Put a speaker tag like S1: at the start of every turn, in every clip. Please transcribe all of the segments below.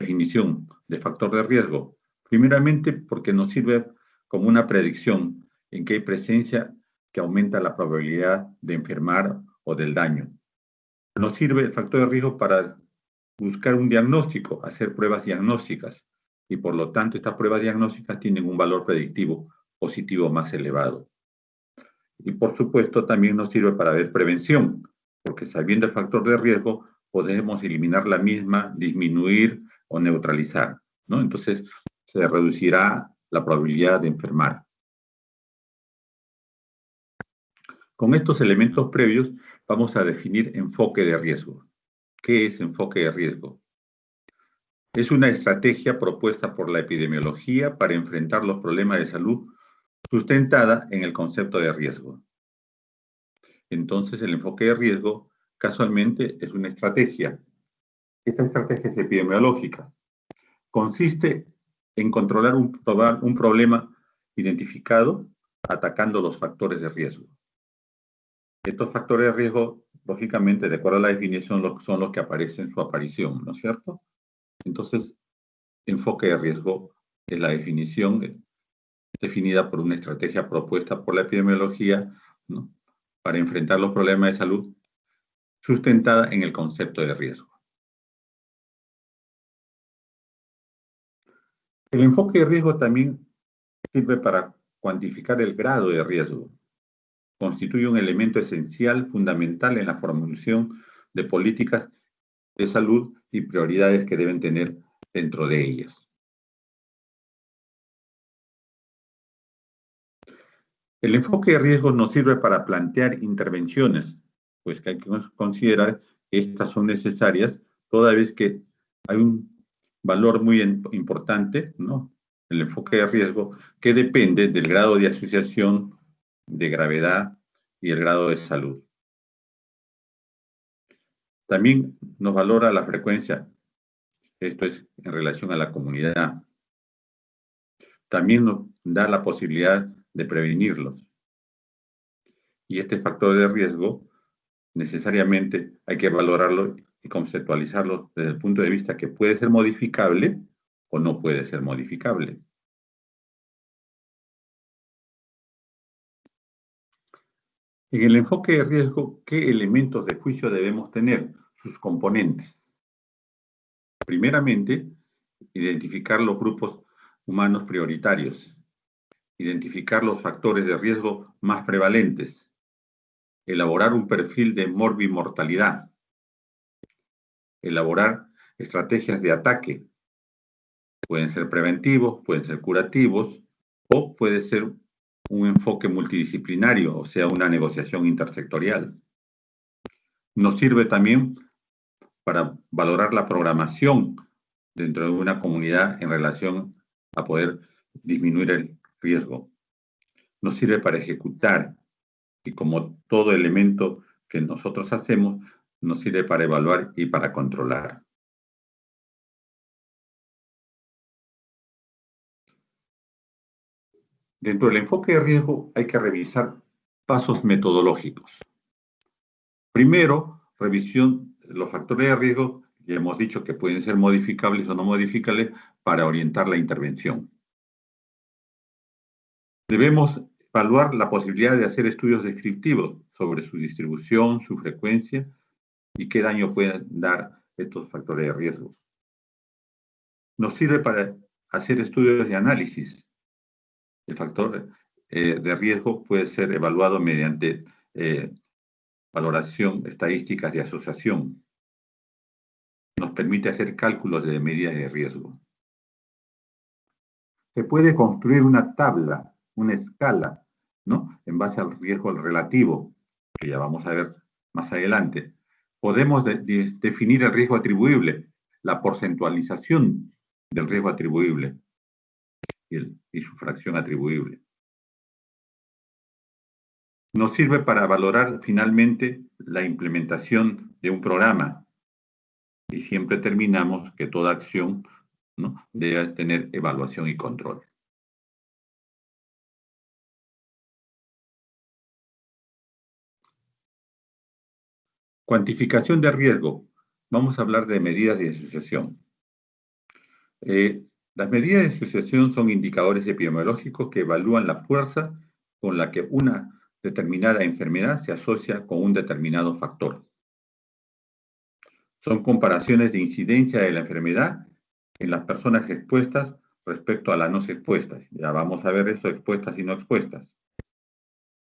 S1: definición de factor de riesgo? Primeramente, porque nos sirve como una predicción en que hay presencia que aumenta la probabilidad de enfermar o del daño. Nos sirve el factor de riesgo para buscar un diagnóstico, hacer pruebas diagnósticas, y por lo tanto estas pruebas diagnósticas tienen un valor predictivo positivo más elevado. Y por supuesto también nos sirve para ver prevención, porque sabiendo el factor de riesgo podemos eliminar la misma, disminuir o neutralizar, ¿no? Entonces se reducirá la probabilidad de enfermar. Con estos elementos previos vamos a definir enfoque de riesgo. ¿Qué es enfoque de riesgo? Es una estrategia propuesta por la epidemiología para enfrentar los problemas de salud sustentada en el concepto de riesgo. Entonces, el enfoque de riesgo casualmente es una estrategia. Esta estrategia es epidemiológica. Consiste en controlar un problema identificado atacando los factores de riesgo. Estos factores de riesgo, lógicamente, de acuerdo a la definición, son los que aparecen en su aparición, ¿no es cierto? Entonces, enfoque de riesgo es la definición definida por una estrategia propuesta por la epidemiología, ¿no?, para enfrentar los problemas de salud sustentada en el concepto de riesgo. El enfoque de riesgo también sirve para cuantificar el grado de riesgo. Constituye un elemento esencial, fundamental en la formulación de políticas de salud y prioridades que deben tener dentro de ellas. El enfoque de riesgo nos sirve para plantear intervenciones, pues que hay que considerar que estas son necesarias toda vez que hay un valor muy importante, ¿no?, el enfoque de riesgo, que depende del grado de asociación, de gravedad y el grado de salud. También nos valora la frecuencia, esto es en relación a la comunidad. También nos da la posibilidad de prevenirlos. Y este factor de riesgo necesariamente hay que valorarlo y conceptualizarlo desde el punto de vista que puede ser modificable o no puede ser modificable. En el enfoque de riesgo, ¿qué elementos de juicio debemos tener? Sus componentes. Primeramente, identificar los grupos humanos prioritarios, identificar los factores de riesgo más prevalentes, elaborar un perfil de morbimortalidad, elaborar estrategias de ataque. Pueden ser preventivos, pueden ser curativos, o puede ser un enfoque multidisciplinario, o sea, una negociación intersectorial. Nos sirve también para valorar la programación dentro de una comunidad en relación a poder disminuir el riesgo. Nos sirve para ejecutar, y como todo elemento que nosotros hacemos, nos sirve para evaluar y para controlar. Dentro del enfoque de riesgo hay que revisar pasos metodológicos. Primero, revisión de los factores de riesgo, ya hemos dicho que pueden ser modificables o no modificables para orientar la intervención. Debemos evaluar la posibilidad de hacer estudios descriptivos sobre su distribución, su frecuencia y qué daño pueden dar estos factores de riesgo. Nos sirve para hacer estudios de análisis. El factor de riesgo puede ser evaluado mediante valoración, estadísticas de asociación. Nos permite hacer cálculos de medidas de riesgo. Se puede construir una tabla, una escala, ¿no?, en base al riesgo relativo, que ya vamos a ver más adelante. Podemos definir el riesgo atribuible, la porcentualización del riesgo atribuible y su fracción atribuible. Nos sirve para valorar finalmente la implementación de un programa, y siempre terminamos que toda acción, ¿no?, debe tener evaluación y control. Cuantificación de riesgo. Vamos a hablar de medidas de asociación. Las medidas de asociación son indicadores epidemiológicos que evalúan la fuerza con la que una determinada enfermedad se asocia con un determinado factor. Son comparaciones de incidencia de la enfermedad en las personas expuestas respecto a las no expuestas. Ya vamos a ver eso, expuestas y no expuestas.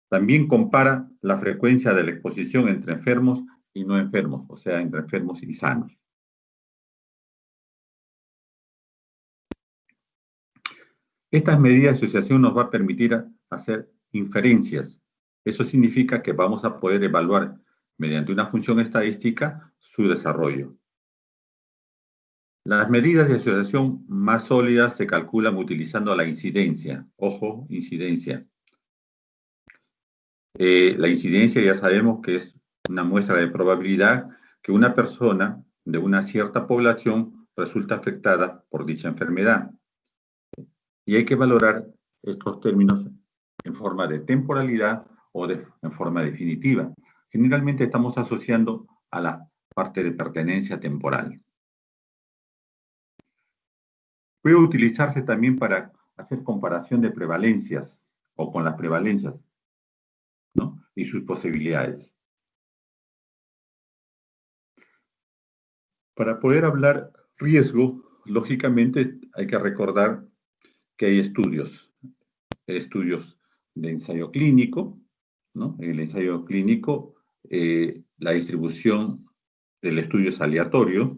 S1: También compara la frecuencia de la exposición entre enfermos y no enfermos, o sea, entre enfermos y sanos. Estas medidas de asociación nos va a permitir hacer inferencias. Eso significa que vamos a poder evaluar mediante una función estadística su desarrollo. Las medidas de asociación más sólidas se calculan utilizando la incidencia. Ojo, incidencia. La incidencia ya sabemos que es una muestra de probabilidad que una persona de una cierta población resulta afectada por dicha enfermedad. Y hay que valorar estos términos en forma de temporalidad o en forma definitiva. Generalmente estamos asociando a la parte de pertenencia temporal. Puede utilizarse también para hacer comparación de prevalencias o con las prevalencias, ¿no? Y sus posibilidades. Para poder hablar riesgo, lógicamente hay que recordar que hay estudios de ensayo clínico, ¿no? En el ensayo clínico, la distribución del estudio es aleatorio.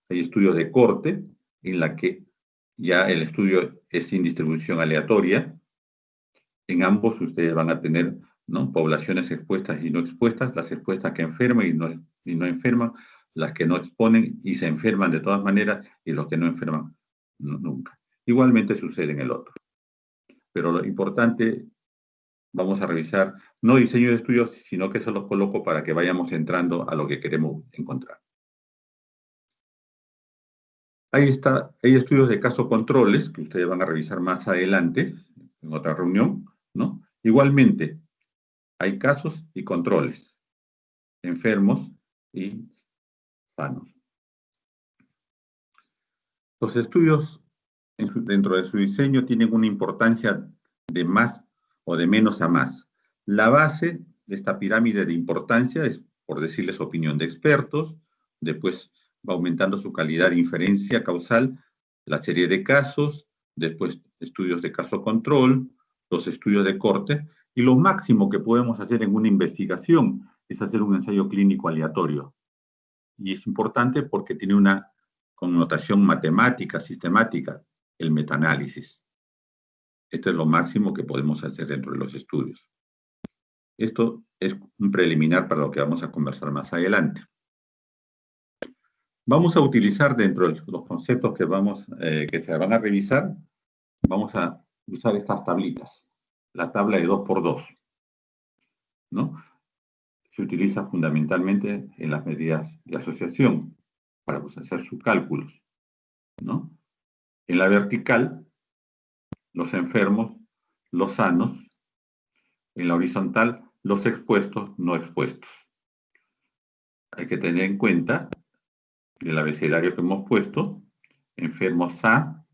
S1: Hay estudios de corte, en la que ya el estudio es sin distribución aleatoria. En ambos ustedes van a tener, ¿no?, poblaciones expuestas y no expuestas, las expuestas que enferman y no enferman, las que no exponen y se enferman de todas maneras, y los que no enferman nunca. Igualmente sucede en el otro. Pero lo importante, vamos a revisar, no diseño de estudios, sino que se los coloco para que vayamos entrando a lo que queremos encontrar. Ahí está, hay estudios de caso controles que ustedes van a revisar más adelante, en otra reunión, ¿no? Igualmente, hay casos y controles, enfermos y sanos. Los estudios dentro de su diseño tienen una importancia de más o de menos a más. La base de esta pirámide de importancia es, por decirles, opinión de expertos, después va aumentando su calidad de inferencia causal, la serie de casos, después estudios de caso control, los estudios de corte, y lo máximo que podemos hacer en una investigación es hacer un ensayo clínico aleatorio. Y es importante porque tiene una connotación matemática, sistemática, el metaanálisis. Esto es lo máximo que podemos hacer dentro de los estudios. Esto es un preliminar para lo que vamos a conversar más adelante. Vamos a utilizar dentro de los conceptos que se van a revisar, vamos a usar estas tablitas. La tabla de 2×2, ¿no? Se utiliza fundamentalmente en las medidas de asociación para hacer sus cálculos, ¿no? En la vertical, los enfermos, los sanos. En la horizontal, los expuestos, no expuestos. Hay que tener en cuenta el abecedario que hemos puesto: enfermos A,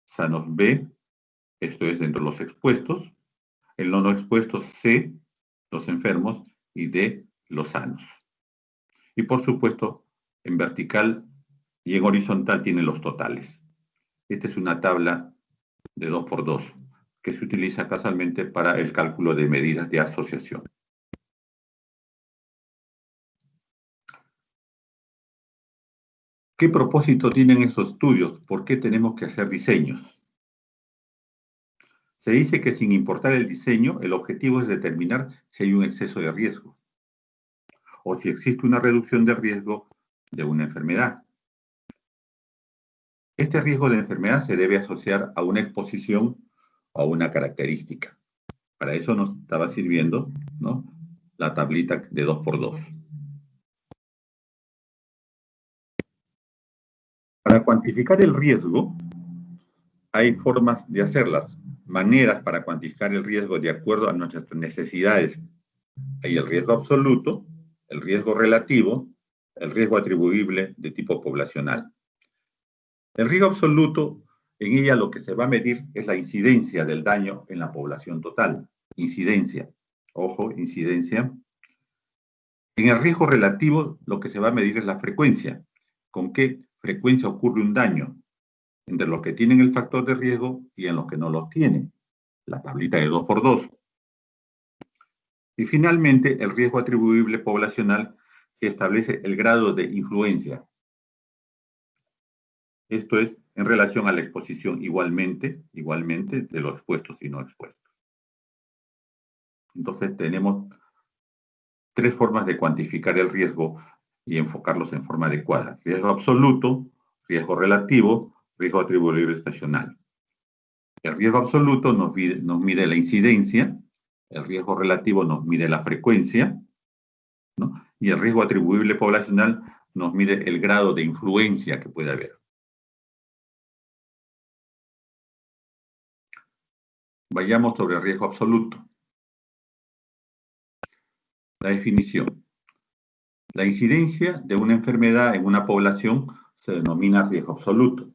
S1: sanos B, esto es dentro de los expuestos; el no expuestos C, los enfermos, y D, los sanos. Y por supuesto, en vertical y en horizontal tiene los totales. Esta es una tabla de 2×2 que se utiliza casualmente para el cálculo de medidas de asociación. ¿Qué propósito tienen esos estudios? ¿Por qué tenemos que hacer diseños? Se dice que sin importar el diseño, el objetivo es determinar si hay un exceso de riesgo o si existe una reducción de riesgo de una enfermedad. Este riesgo de enfermedad se debe asociar a una exposición o a una característica. Para eso nos estaba sirviendo, ¿no?, la tablita de 2×2. Para cuantificar el riesgo, hay formas de hacerlas, maneras para cuantificar el riesgo de acuerdo a nuestras necesidades. Hay el riesgo absoluto, el riesgo relativo, el riesgo atribuible de tipo poblacional. El riesgo absoluto, en ella lo que se va a medir es la incidencia del daño en la población total. Incidencia. Ojo, incidencia. En el riesgo relativo, lo que se va a medir es la frecuencia. ¿Con qué frecuencia ocurre un daño? Entre los que tienen el factor de riesgo y en los que no lo tienen. La tablita de 2×2. Y finalmente, el riesgo atribuible poblacional, que establece el grado de influencia. Esto es en relación a la exposición igualmente de los expuestos y no expuestos. Entonces tenemos tres formas de cuantificar el riesgo y enfocarlos en forma adecuada. Riesgo absoluto, riesgo relativo, riesgo atribuible estacional. El riesgo absoluto nos mide la incidencia, el riesgo relativo nos mide la frecuencia, ¿no? Y el riesgo atribuible poblacional nos mide el grado de influencia que puede haber. Vayamos sobre el riesgo absoluto. La definición. La incidencia de una enfermedad en una población se denomina riesgo absoluto.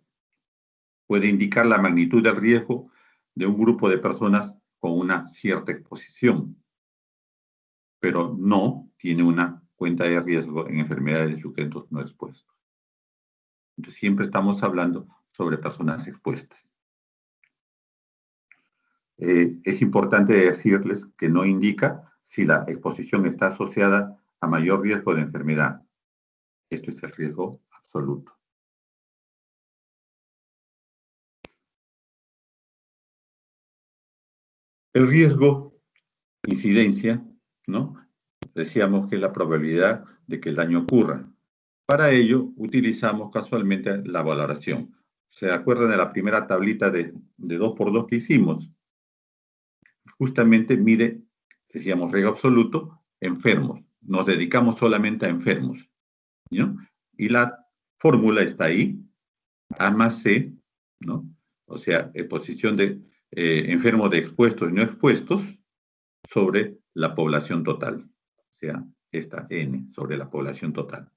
S1: Puede indicar la magnitud del riesgo de un grupo de personas con una cierta exposición, pero no tiene una cuenta de riesgo en enfermedades de sujetos no expuestos. Entonces siempre estamos hablando sobre personas expuestas. Es importante decirles que no indica si la exposición está asociada a mayor riesgo de enfermedad. Esto es el riesgo absoluto. El riesgo, incidencia, ¿no? Decíamos que es la probabilidad de que el daño ocurra. Para ello, utilizamos casualmente la valoración. ¿Se acuerdan de la primera tablita de 2×2 que hicimos? Justamente mide, decíamos, riesgo absoluto, enfermos. Nos dedicamos solamente a enfermos, ¿no? Y la fórmula está ahí, A más C, ¿no? O sea, exposición de enfermos de expuestos y no expuestos sobre la población total. O sea, esta N sobre la población total.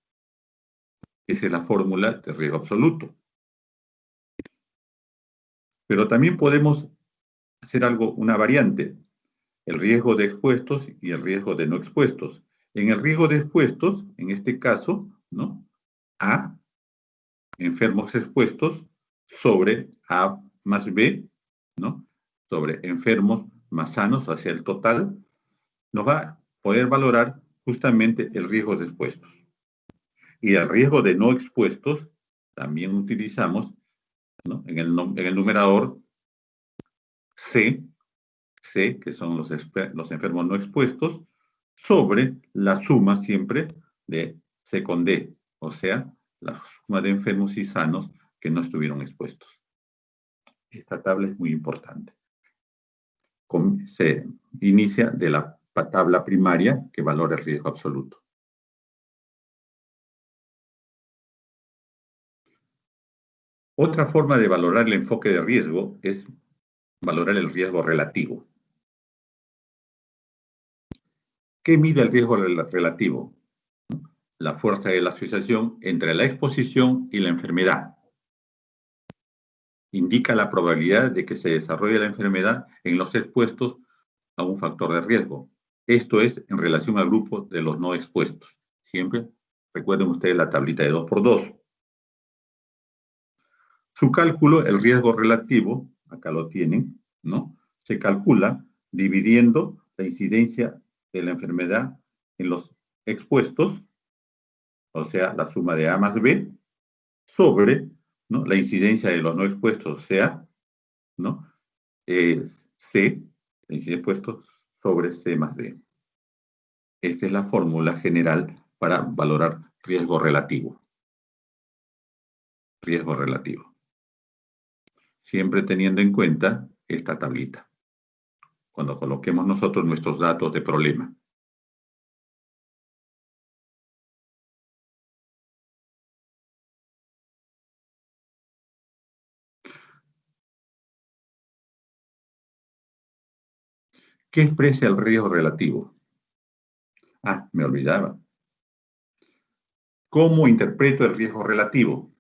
S1: Esa es la fórmula de riesgo absoluto. Pero también podemos hacer algo, una variante, el riesgo de expuestos y el riesgo de no expuestos. En el riesgo de expuestos, en este caso, ¿no? A, enfermos expuestos, sobre A más B, ¿no? Sobre enfermos más sanos hacia el total, nos va a poder valorar justamente el riesgo de expuestos. Y el riesgo de no expuestos también utilizamos, ¿no? En el numerador C, que son los enfermos no expuestos, sobre la suma siempre de C con D, o sea, la suma de enfermos y sanos que no estuvieron expuestos. Esta tabla es muy importante. Se inicia de la tabla primaria que valora el riesgo absoluto. Otra forma de valorar el enfoque de riesgo es valorar el riesgo relativo. ¿Qué mide el riesgo relativo? La fuerza de la asociación entre la exposición y la enfermedad. Indica la probabilidad de que se desarrolle la enfermedad en los expuestos a un factor de riesgo. Esto es en relación al grupo de los no expuestos. Siempre recuerden ustedes la tablita de 2×2. Su cálculo, el riesgo relativo, acá lo tienen, ¿no? Se calcula dividiendo la incidencia de la enfermedad en los expuestos, o sea, la suma de A más B, sobre, ¿no?, la incidencia de los no expuestos, o sea, ¿no?, C, la incidencia de expuestos, sobre C más D. Esta es la fórmula general para valorar riesgo relativo. Riesgo relativo. Siempre teniendo en cuenta esta tablita, cuando coloquemos nosotros nuestros datos de problema. ¿Qué expresa el riesgo relativo? Ah, me olvidaba. ¿Cómo interpreto el riesgo relativo?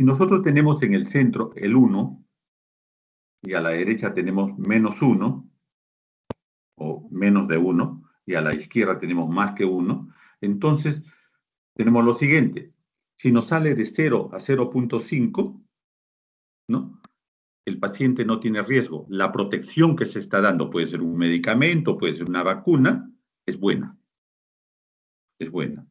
S1: Si nosotros tenemos en el centro el 1 y a la derecha tenemos menos 1 o menos de 1 y a la izquierda tenemos más que 1, entonces tenemos lo siguiente. Si nos sale de 0 a 0.5, ¿no? El paciente no tiene riesgo. La protección que se está dando, puede ser un medicamento, puede ser una vacuna, es buena. Es buena.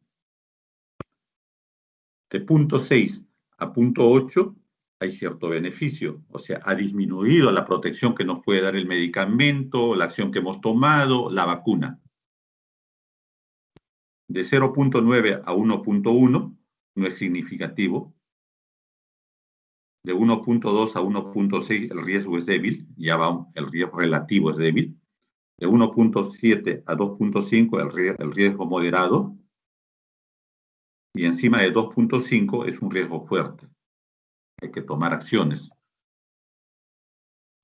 S1: De punto 6 a punto 8 hay cierto beneficio, o sea, ha disminuido la protección que nos puede dar el medicamento, la acción que hemos tomado, la vacuna. De 0.9 a 1.1 no es significativo. De 1.2 a 1.6 el riesgo es débil, ya va, el riesgo relativo es débil. De 1.7 a 2.5 el riesgo moderado. Y encima de 2.5 es un riesgo fuerte. Hay que tomar acciones.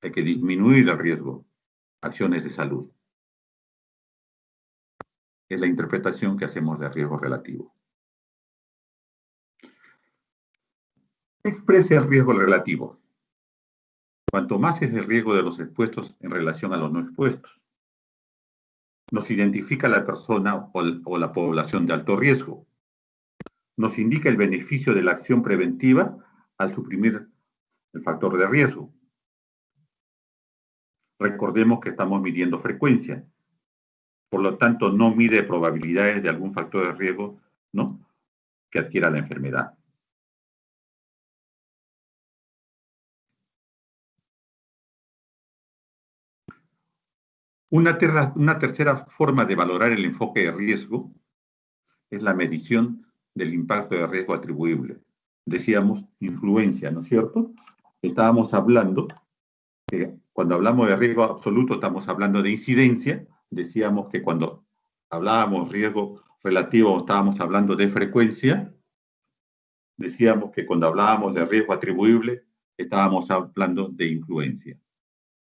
S1: Hay que disminuir el riesgo. Acciones de salud. Es la interpretación que hacemos de riesgo relativo. ¿Qué expresa el riesgo relativo? Cuanto más es el riesgo de los expuestos en relación a los no expuestos. Nos identifica la persona o la población de alto riesgo. Nos indica el beneficio de la acción preventiva al suprimir el factor de riesgo. Recordemos que estamos midiendo frecuencia. Por lo tanto, no mide probabilidades de algún factor de riesgo, ¿no?, que adquiera la enfermedad. Una tercera forma de valorar el enfoque de riesgo es la medición del impacto de riesgo atribuible. Decíamos influencia, ¿no es cierto? Estábamos hablando que cuando hablamos de riesgo absoluto estamos hablando de incidencia. Decíamos que cuando hablábamos riesgo relativo estábamos hablando de frecuencia. Decíamos que cuando hablábamos de riesgo atribuible estábamos hablando de influencia.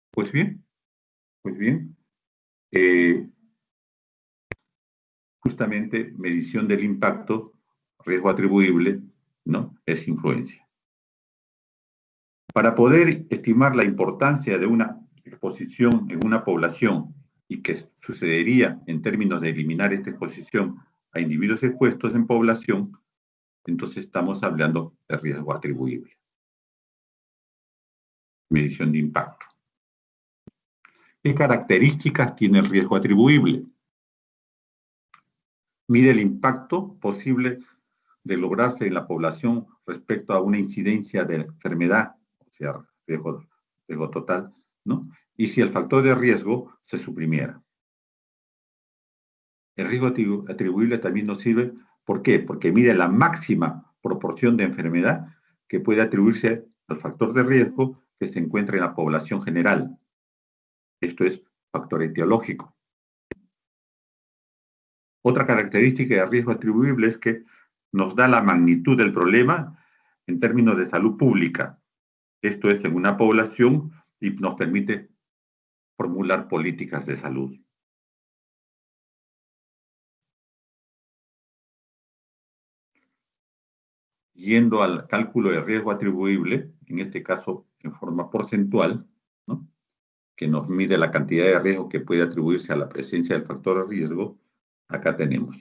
S1: Pues bien, justamente medición del impacto, riesgo atribuible, ¿no?, es influencia. Para poder estimar la importancia de una exposición en una población y qué sucedería en términos de eliminar esta exposición a individuos expuestos en población, entonces estamos hablando de riesgo atribuible. Medición de impacto. ¿Qué características tiene el riesgo atribuible? Mide el impacto posible de lograrse en la población respecto a una incidencia de enfermedad, o sea, riesgo total, ¿no?, y si el factor de riesgo se suprimiera. El riesgo atribuible también nos sirve, ¿por qué? Porque mide la máxima proporción de enfermedad que puede atribuirse al factor de riesgo que se encuentra en la población general. Esto es factor etiológico. Otra característica de riesgo atribuible es que nos da la magnitud del problema en términos de salud pública. Esto es en una población y nos permite formular políticas de salud. Yendo al cálculo de riesgo atribuible, en este caso en forma porcentual, ¿no?, que nos mide la cantidad de riesgo que puede atribuirse a la presencia del factor de riesgo, acá tenemos.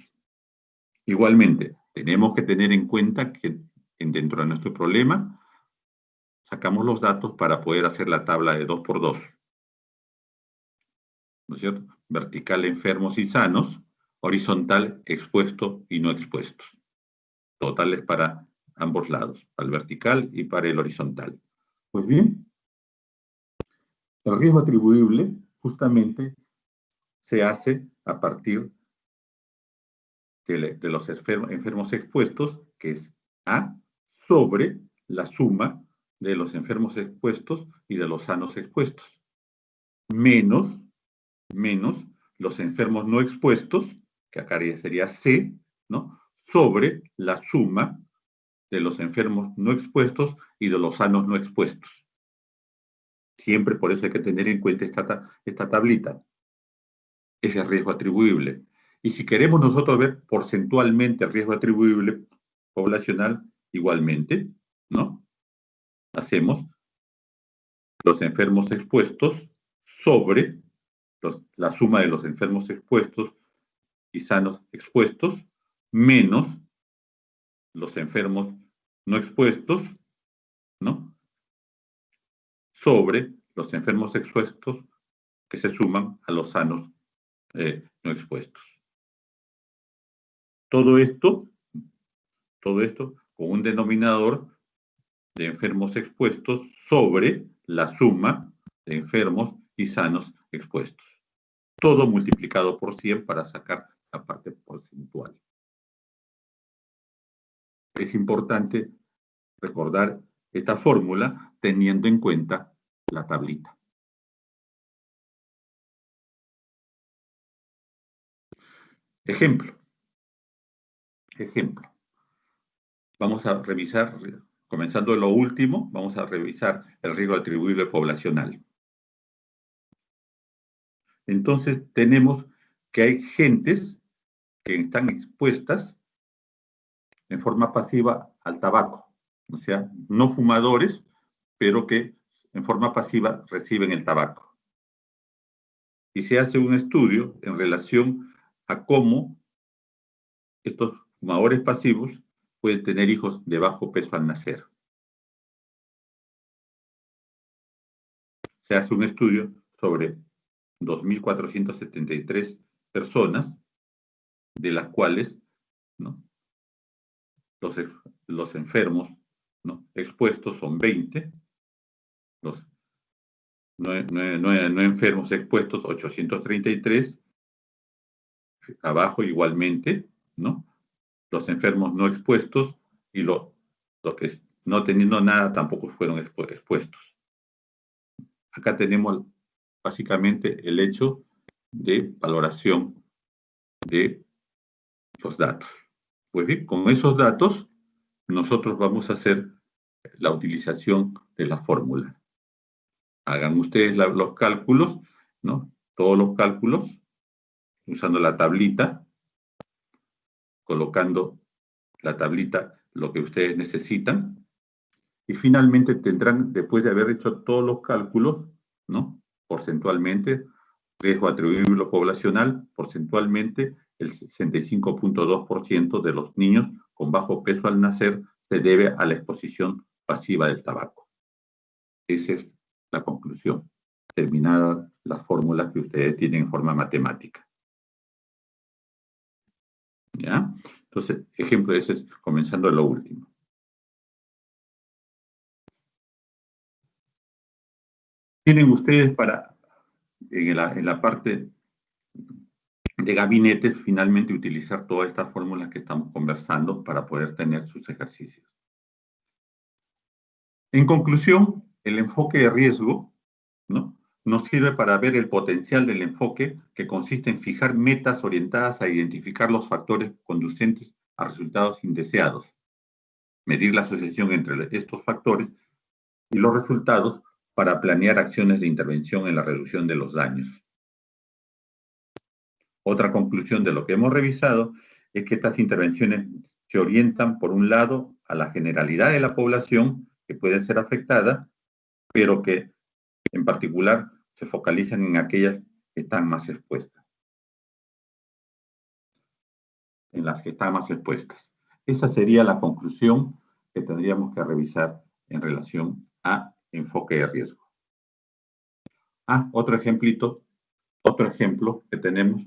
S1: Igualmente, tenemos que tener en cuenta que dentro de nuestro problema sacamos los datos para poder hacer la tabla de 2×2. ¿No es cierto? Vertical, enfermos y sanos, horizontal, expuesto y no expuestos. Totales para ambos lados, para el vertical y para el horizontal. Pues bien, el riesgo atribuible justamente se hace a partir de los enfermos expuestos, que es A sobre la suma de los enfermos expuestos y de los sanos expuestos, menos los enfermos no expuestos, que acá sería C, ¿no?, sobre la suma de los enfermos no expuestos y de los sanos no expuestos. Siempre por eso hay que tener en cuenta esta tablita. Ese es riesgo atribuible. Y si queremos nosotros ver porcentualmente el riesgo atribuible poblacional, igualmente, ¿no? Hacemos los enfermos expuestos sobre la suma de los enfermos expuestos y sanos expuestos menos los enfermos no expuestos, ¿no? Sobre los enfermos expuestos que se suman a los sanos no expuestos. Todo esto con un denominador de enfermos expuestos sobre la suma de enfermos y sanos expuestos. Todo multiplicado por 100 para sacar la parte porcentual. Es importante recordar esta fórmula teniendo en cuenta la tablita. Ejemplo. Vamos a revisar, comenzando de lo último, vamos a revisar el riesgo atribuible poblacional. Entonces, tenemos que hay gentes que están expuestas en forma pasiva al tabaco, o sea, no fumadores, pero que en forma pasiva reciben el tabaco. Y se hace un estudio en relación a cómo estos fumadores pasivos pueden tener hijos de bajo peso al nacer. Se hace un estudio sobre 2.473 personas, de las cuales, ¿no?, los enfermos, ¿no?, expuestos son 20, los no enfermos expuestos 833, abajo igualmente, ¿no?, los enfermos no expuestos y los que no teniendo nada tampoco fueron expuestos. Acá tenemos básicamente el hecho de valoración de los datos. Pues bien, con esos datos nosotros vamos a hacer la utilización de la fórmula. Hagan ustedes los cálculos, ¿no? Todos los cálculos, usando la tablita, colocando la tablita lo que ustedes necesitan, y finalmente tendrán, después de haber hecho todos los cálculos, ¿no?, porcentualmente, riesgo atribuible poblacional, porcentualmente, el 65.2% de los niños con bajo peso al nacer se debe a la exposición pasiva del tabaco. Esa es la conclusión, terminada la fórmula que ustedes tienen en forma matemática. ¿Ya? Entonces, ejemplo, ese es comenzando lo último. Tienen ustedes en la parte de gabinete, finalmente utilizar todas estas fórmulas que estamos conversando para poder tener sus ejercicios. En conclusión, el enfoque de riesgo, ¿no?, nos sirve para ver el potencial del enfoque, que consiste en fijar metas orientadas a identificar los factores conducentes a resultados indeseados, medir la asociación entre estos factores y los resultados para planear acciones de intervención en la reducción de los daños. Otra conclusión de lo que hemos revisado es que estas intervenciones se orientan, por un lado, a la generalidad de la población que puede ser afectada, pero que en particular se focalizan en aquellas que están más expuestas. Esa sería la conclusión que tendríamos que revisar en relación a enfoque de riesgo. Otro ejemplo que tenemos.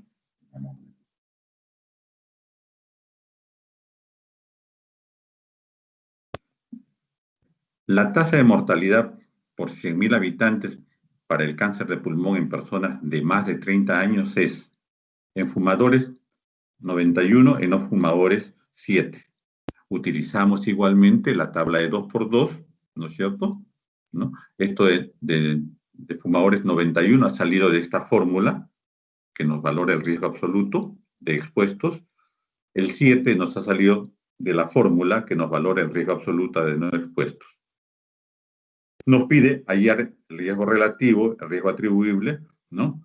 S1: La tasa de mortalidad por 100.000 habitantes para el cáncer de pulmón en personas de más de 30 años es, en fumadores, 91, en no fumadores, 7. Utilizamos igualmente la tabla de 2×2, ¿no es cierto?, ¿no? Esto de fumadores 91 ha salido de esta fórmula que nos valora el riesgo absoluto de expuestos. El 7 nos ha salido de la fórmula que nos valora el riesgo absoluto de no expuestos. Nos pide hallar el riesgo relativo, el riesgo atribuible, ¿no?,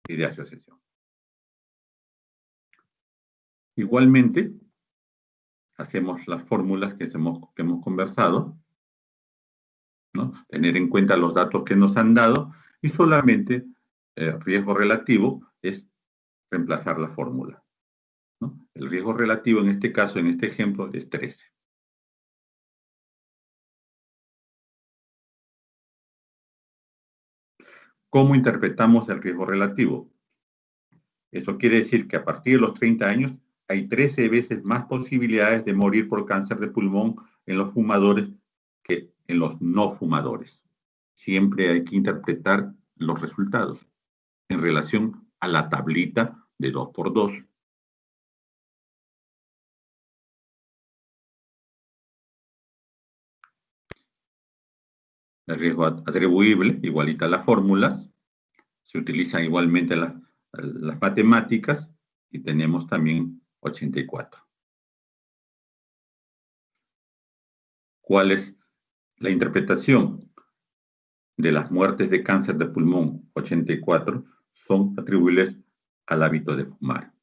S1: y de asociación. Igualmente, hacemos las fórmulas que hemos conversado, ¿no? Tener en cuenta los datos que nos han dado y solamente riesgo relativo es reemplazar la fórmula, ¿no? El riesgo relativo en este caso, en este ejemplo, es 13. ¿Cómo interpretamos el riesgo relativo? Eso quiere decir que a partir de los 30 años hay 13 veces más posibilidades de morir por cáncer de pulmón en los fumadores que en los no fumadores. Siempre hay que interpretar los resultados en relación a la tablita de 2×2. El riesgo atribuible, igualita a las fórmulas, se utilizan igualmente las matemáticas y tenemos también 84. ¿Cuál es la interpretación de las muertes de cáncer de pulmón? 84 son atribuibles al hábito de fumar.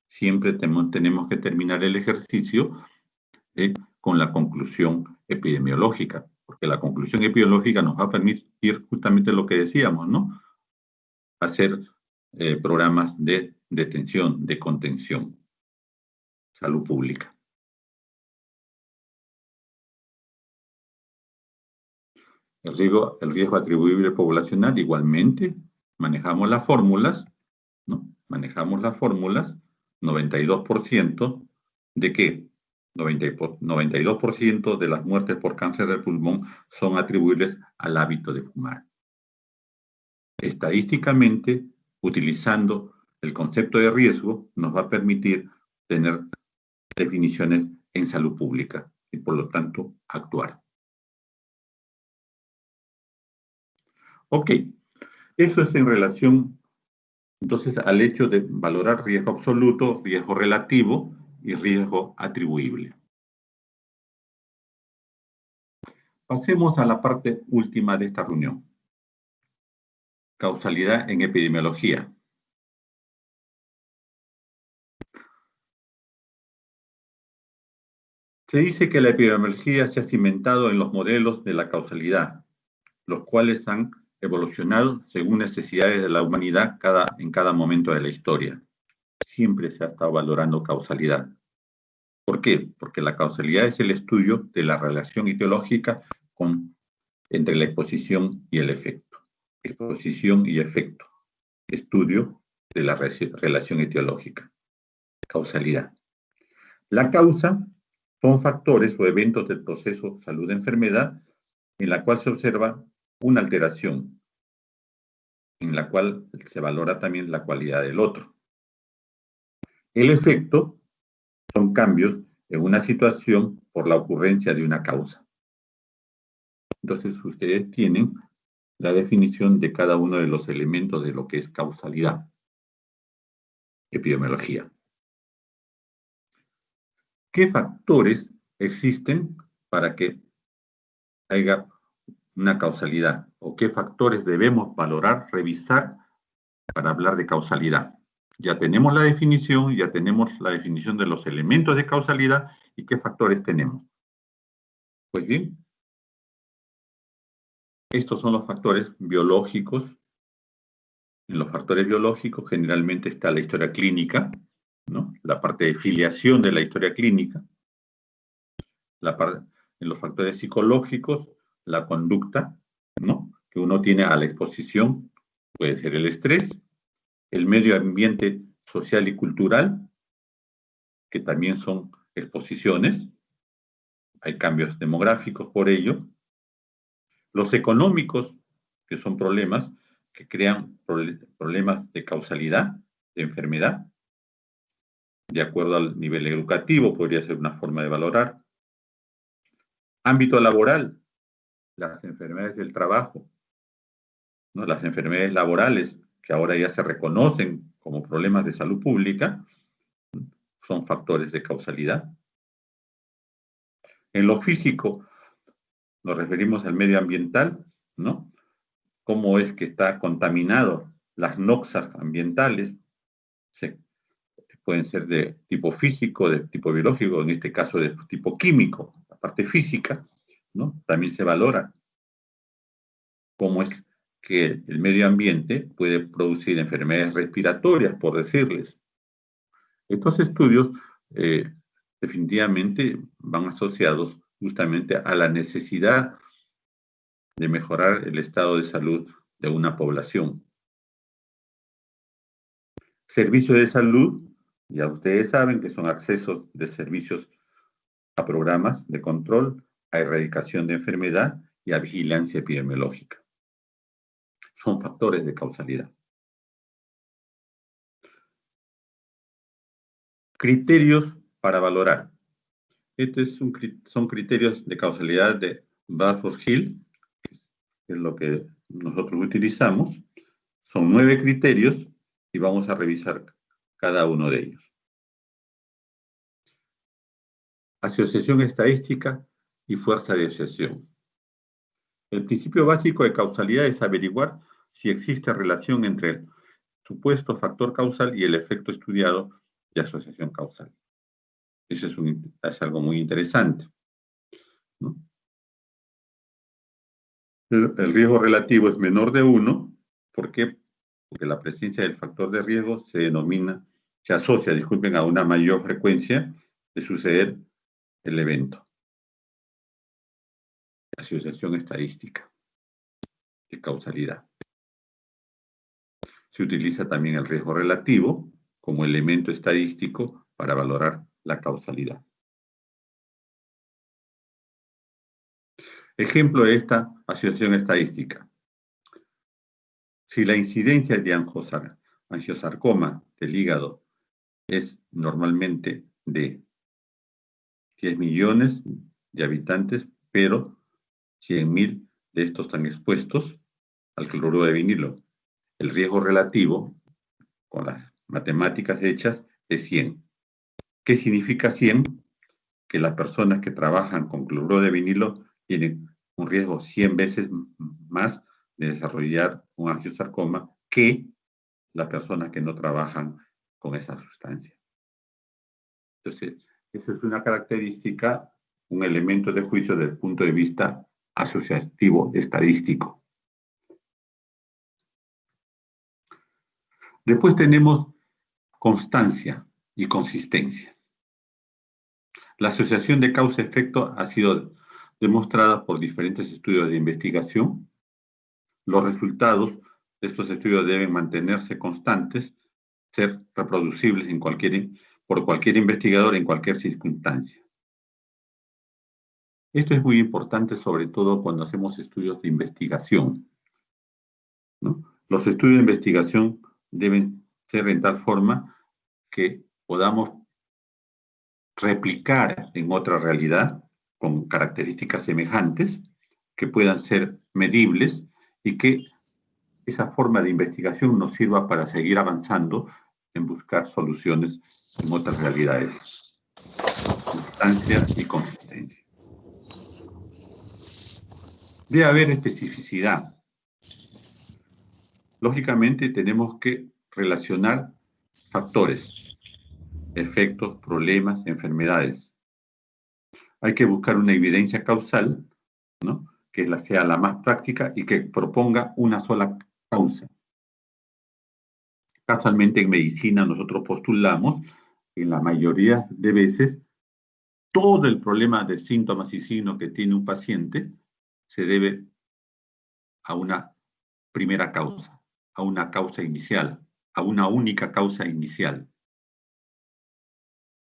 S1: Siempre tenemos que terminar el ejercicio con la conclusión epidemiológica, porque la conclusión epidemiológica nos va a permitir justamente lo que decíamos, ¿no? Hacer programas de detención, de contención, salud pública. El riesgo atribuible poblacional, igualmente, manejamos las fórmulas, ¿no? Manejamos las fórmulas, 92%, ¿de qué? 92% de las muertes por cáncer del pulmón son atribuibles al hábito de fumar. Estadísticamente, utilizando el concepto de riesgo, nos va a permitir tener definiciones en salud pública y, por lo tanto, actuar. Ok, eso es en relación, entonces, al hecho de valorar riesgo absoluto, riesgo relativo y riesgo atribuible. Pasemos a la parte última de esta reunión. Causalidad en epidemiología. Se dice que la epidemiología se ha cimentado en los modelos de la causalidad, los cuales han evolucionado según necesidades de la humanidad en cada momento de la historia. Siempre se ha estado valorando causalidad. ¿Por qué? Porque la causalidad es el estudio de la relación etiológica entre la exposición y el efecto. Exposición y efecto. Estudio de la relación etiológica. Causalidad. La causa son factores o eventos del proceso salud-enfermedad en la cual se observa una alteración, en la cual se valora también la cualidad del otro. El efecto son cambios en una situación por la ocurrencia de una causa. Entonces, ustedes tienen la definición de cada uno de los elementos de lo que es causalidad, epidemiología. ¿Qué factores existen para que haya una causalidad? ¿O qué factores debemos valorar, revisar para hablar de causalidad? Ya tenemos la definición de los elementos de causalidad y qué factores tenemos. Pues bien, estos son los factores biológicos. En los factores biológicos generalmente está la historia clínica, ¿no? La parte de filiación de la historia clínica. En los factores psicológicos, la conducta, ¿no? Que uno tiene a la exposición, puede ser el estrés, el medio ambiente social y cultural, que también son exposiciones, hay cambios demográficos por ello, los económicos, que son problemas que crean problemas de causalidad, de enfermedad, de acuerdo al nivel educativo, podría ser una forma de valorar. Ámbito laboral, las enfermedades del trabajo, ¿no? Las enfermedades laborales, que ahora ya se reconocen como problemas de salud pública, son factores de causalidad. En lo físico, nos referimos al medio ambiental, ¿no? Cómo es que está contaminado, las noxas ambientales, pueden ser de tipo físico, de tipo biológico, en este caso de tipo químico, la parte física, ¿no? También se valora cómo es que el medio ambiente puede producir enfermedades respiratorias, por decirles. Estos estudios definitivamente van asociados justamente a la necesidad de mejorar el estado de salud de una población. Servicios de salud, ya ustedes saben que son accesos de servicios a programas de control, a erradicación de enfermedad y a vigilancia epidemiológica. Son factores de causalidad. Criterios para valorar. Son criterios de causalidad de Bradford-Hill, que es lo que nosotros utilizamos. Son 9 criterios y vamos a revisar cada uno de ellos. Asociación estadística y fuerza de asociación. El principio básico de causalidad es averiguar si existe relación entre el supuesto factor causal y el efecto estudiado de asociación causal. Eso es algo muy interesante, ¿no? El riesgo relativo es menor de 1. ¿Por qué? Porque la presencia del factor de riesgo se asocia, a una mayor frecuencia de suceder el evento. Asociación estadística de causalidad. Se utiliza también el riesgo relativo como elemento estadístico para valorar la causalidad. Ejemplo de esta asociación estadística. Si la incidencia de angiosarcoma del hígado es normalmente de 10 millones de habitantes, pero 100.000 de estos están expuestos al cloruro de vinilo. El riesgo relativo, con las matemáticas hechas, es 100. ¿Qué significa 100? Que las personas que trabajan con cloruro de vinilo tienen un riesgo 100 veces más de desarrollar un angiosarcoma que las personas que no trabajan con esa sustancia. Entonces, esa es una característica, un elemento de juicio desde el punto de vista asociativo estadístico. Después tenemos constancia y consistencia. La asociación de causa-efecto ha sido demostrada por diferentes estudios de investigación. Los resultados de estos estudios deben mantenerse constantes, ser reproducibles por cualquier investigador en cualquier circunstancia. Esto es muy importante, sobre todo cuando hacemos estudios de investigación, ¿no? Los estudios de investigación deben ser en tal forma que podamos replicar en otra realidad con características semejantes, que puedan ser medibles y que esa forma de investigación nos sirva para seguir avanzando en buscar soluciones en otras realidades. Constancia y consistencia. Debe haber especificidad. Lógicamente tenemos que relacionar factores, efectos, problemas, enfermedades. Hay que buscar una evidencia causal, ¿no?, que sea la más práctica y que proponga una sola causa. Casualmente en medicina nosotros postulamos, en la mayoría de veces, todo el problema de síntomas y signos que tiene un paciente se debe a una primera causa, a una causa inicial, a una única causa inicial.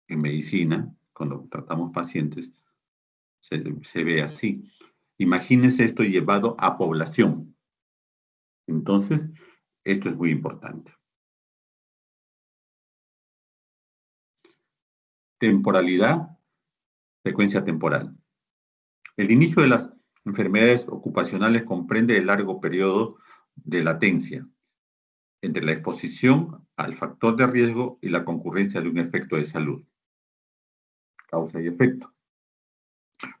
S1: En medicina, cuando tratamos pacientes, se ve así. Imagínense esto llevado a población. Entonces, esto es muy importante. Temporalidad, secuencia temporal. El inicio de las enfermedades ocupacionales comprende el largo periodo de latencia entre la exposición al factor de riesgo y la concurrencia de un efecto de salud. Causa y efecto.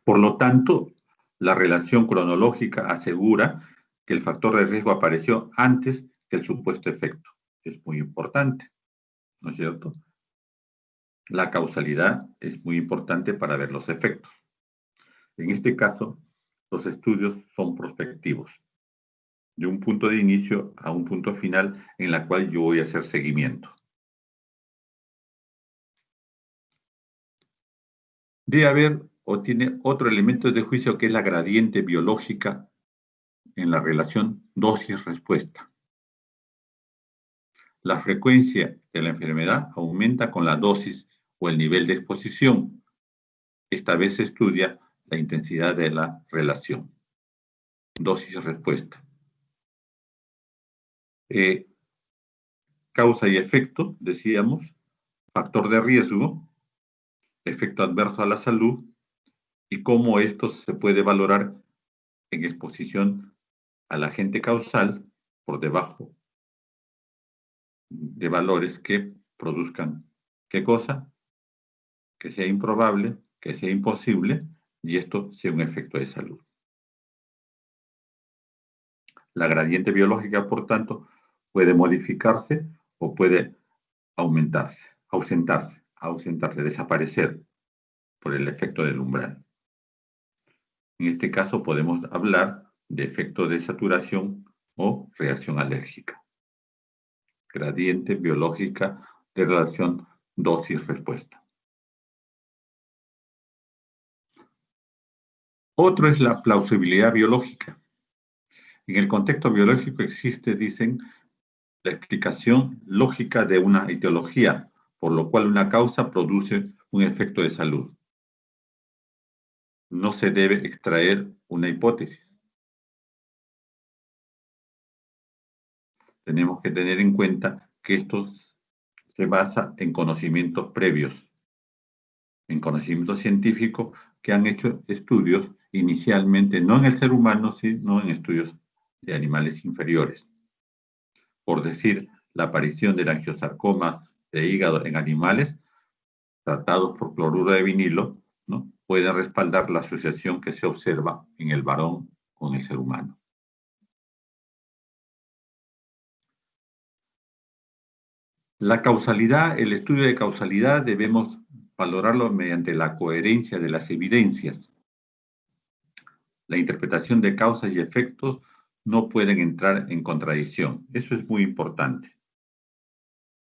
S1: Por lo tanto, la relación cronológica asegura que el factor de riesgo apareció antes que el supuesto efecto. Es muy importante, ¿no es cierto? La causalidad es muy importante para ver los efectos. En este caso, los estudios son prospectivos, de un punto de inicio a un punto final en la cual yo voy a hacer seguimiento. Debe haber o tiene otro elemento de juicio que es la gradiente biológica en la relación dosis-respuesta. La frecuencia de la enfermedad aumenta con la dosis o el nivel de exposición. Esta vez se estudia la intensidad de la relación. Dosis-respuesta. Causa y efecto, decíamos, factor de riesgo, efecto adverso a la salud y cómo esto se puede valorar en exposición al agente causal por debajo de valores que produzcan, ¿qué cosa? Que sea improbable, que sea imposible y esto sea un efecto de salud. La gradiente biológica, por tanto, puede modificarse o puede ausentarse, desaparecer por el efecto del umbral. En este caso podemos hablar de efecto de saturación o reacción alérgica. Gradiente biológica de relación dosis-respuesta. Otro es la plausibilidad biológica. En el contexto biológico existe, dicen, la explicación lógica de una etiología, por lo cual una causa produce un efecto de salud. No se debe extraer una hipótesis. Tenemos que tener en cuenta que esto se basa en conocimientos previos, en conocimientos científicos que han hecho estudios inicialmente no en el ser humano, sino en estudios de animales inferiores. Por decir, la aparición del angiosarcoma de hígado en animales tratados por cloruro de vinilo, ¿no?, puede respaldar la asociación que se observa en el varón con el ser humano. La causalidad, el estudio de causalidad debemos valorarlo mediante la coherencia de las evidencias. La interpretación de causas y efectos no pueden entrar en contradicción. Eso es muy importante.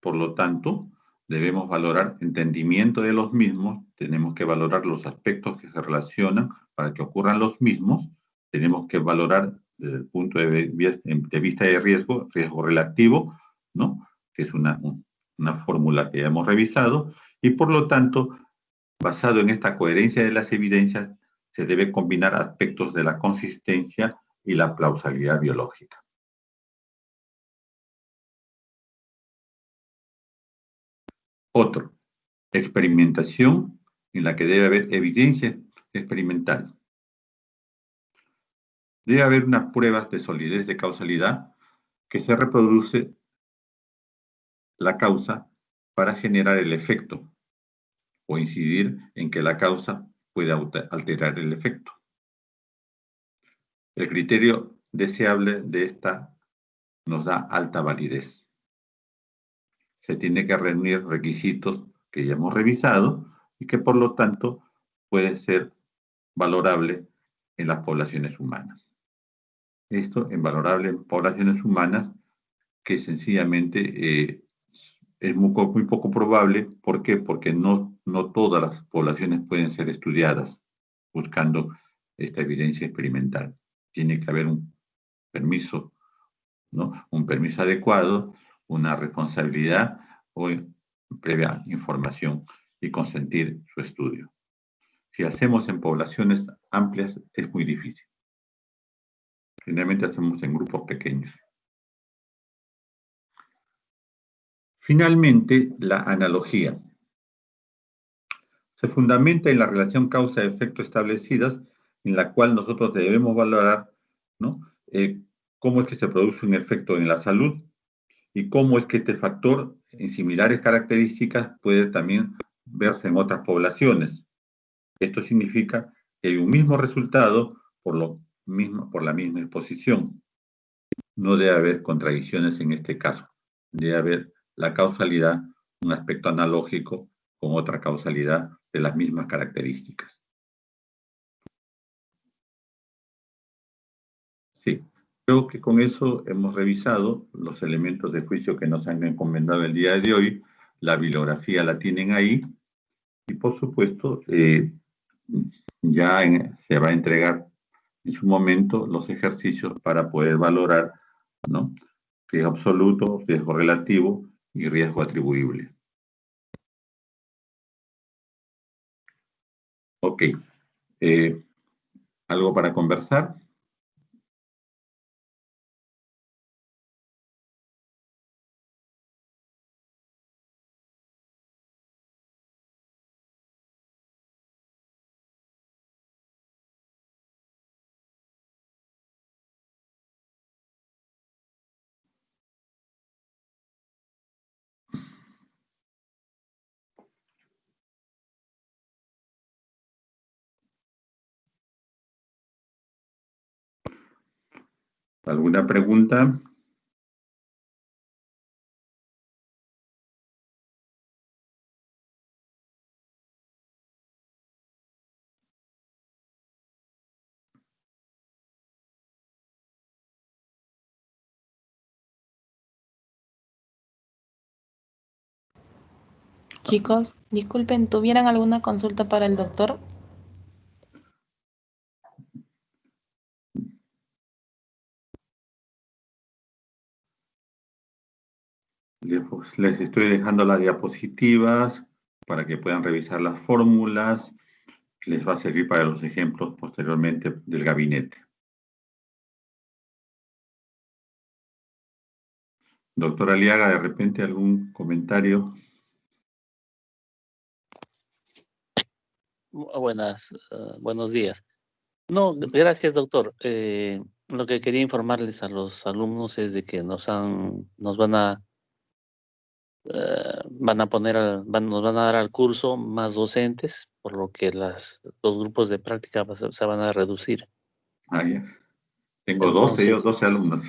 S1: Por lo tanto, debemos valorar entendimiento de los mismos, tenemos que valorar los aspectos que se relacionan para que ocurran los mismos, tenemos que valorar desde el punto de vista de riesgo relativo, ¿no?, que es una fórmula que ya hemos revisado, y por lo tanto, basado en esta coherencia de las evidencias, se debe combinar aspectos de la consistencia y la plausibilidad biológica. Otro, experimentación en la que debe haber evidencia experimental. Debe haber unas pruebas de solidez de causalidad que se reproduce la causa para generar el efecto o incidir en que la causa puede alterar el efecto. El criterio deseable de esta nos da alta validez. Se tiene que reunir requisitos que ya hemos revisado y que por lo tanto puede ser valorable en las poblaciones humanas. Esto en valorable en poblaciones humanas que sencillamente es muy poco probable. ¿Por qué? Porque no todas las poblaciones pueden ser estudiadas buscando esta evidencia experimental. Tiene que haber un permiso, ¿no?, un permiso adecuado, una responsabilidad o previa información y consentir su estudio. Si hacemos en poblaciones amplias es muy difícil. Generalmente hacemos en grupos pequeños. Finalmente, la analogía. Se fundamenta en la relación causa-efecto establecidas, en la cual nosotros debemos valorar, ¿no?, cómo es que se produce un efecto en la salud y cómo es que este factor en similares características puede también verse en otras poblaciones. Esto significa que hay un mismo resultado por la misma exposición. No debe haber contradicciones en este caso. Debe haber la causalidad, un aspecto analógico con otra causalidad de las mismas características. Creo que con eso hemos revisado los elementos de juicio que nos han encomendado el día de hoy. La bibliografía la tienen ahí y, por supuesto, se va a entregar en su momento los ejercicios para poder valorar, ¿no?, riesgo absoluto, riesgo relativo y riesgo atribuible. Ok. ¿Algo para conversar? ¿Alguna pregunta?
S2: Chicos, disculpen, ¿tuvieran alguna consulta para el doctor?
S1: Les estoy dejando las diapositivas para que puedan revisar las fórmulas. Les va a servir para los ejemplos posteriormente del gabinete. Doctor Aliaga, ¿de repente algún comentario?
S3: Buenos días. No, gracias, doctor. Lo que quería informarles a los alumnos es de que nos van a nos van a dar al curso más docentes, por lo que los grupos de práctica se van a reducir.
S1: Ah, ya. Tengo 12 alumnos.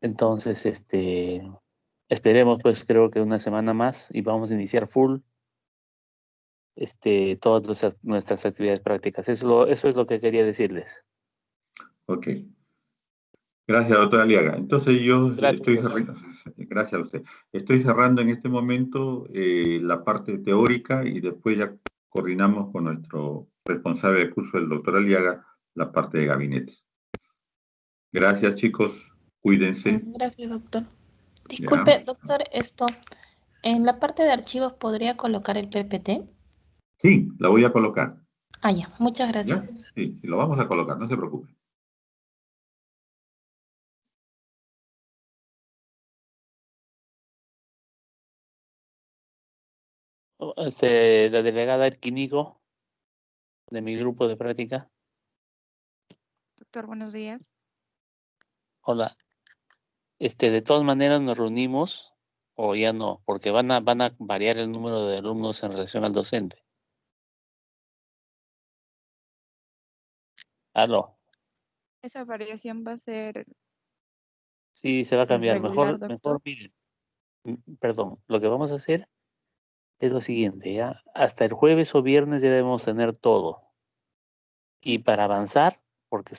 S3: Entonces, esperemos, pues, creo que una semana más y vamos a iniciar full todas nuestras actividades prácticas. Eso es lo que quería decirles.
S1: Ok. Gracias, doctora Aliaga. Entonces
S3: Gracias, doctor.
S1: Gracias a usted. Estoy cerrando en este momento la parte teórica y después ya coordinamos con nuestro responsable de curso, el doctor Aliaga, la parte de gabinetes. Gracias, chicos. Cuídense.
S2: Gracias, doctor.
S1: ¿Ya?
S2: Disculpe, doctor, en la parte de archivos, ¿podría colocar el PPT?
S1: Sí, la voy a colocar.
S2: Ah, ya, muchas
S1: ¿Ya?
S2: gracias.
S1: Sí, lo vamos a colocar, no se preocupe.
S3: La delegada Erquinigo, de mi grupo de práctica.
S4: Doctor, buenos días.
S3: Hola. De todas maneras nos reunimos, o ya no, porque van a variar el número de alumnos en relación al docente. ¿Aló?
S4: Esa variación va a ser
S3: Sí, se va a cambiar.
S4: regular,
S3: Mejor,
S4: doctor.
S3: miren, perdón, lo que vamos a hacer es lo siguiente, ¿ya? Hasta el jueves o viernes ya debemos tener todo. Y para avanzar, porque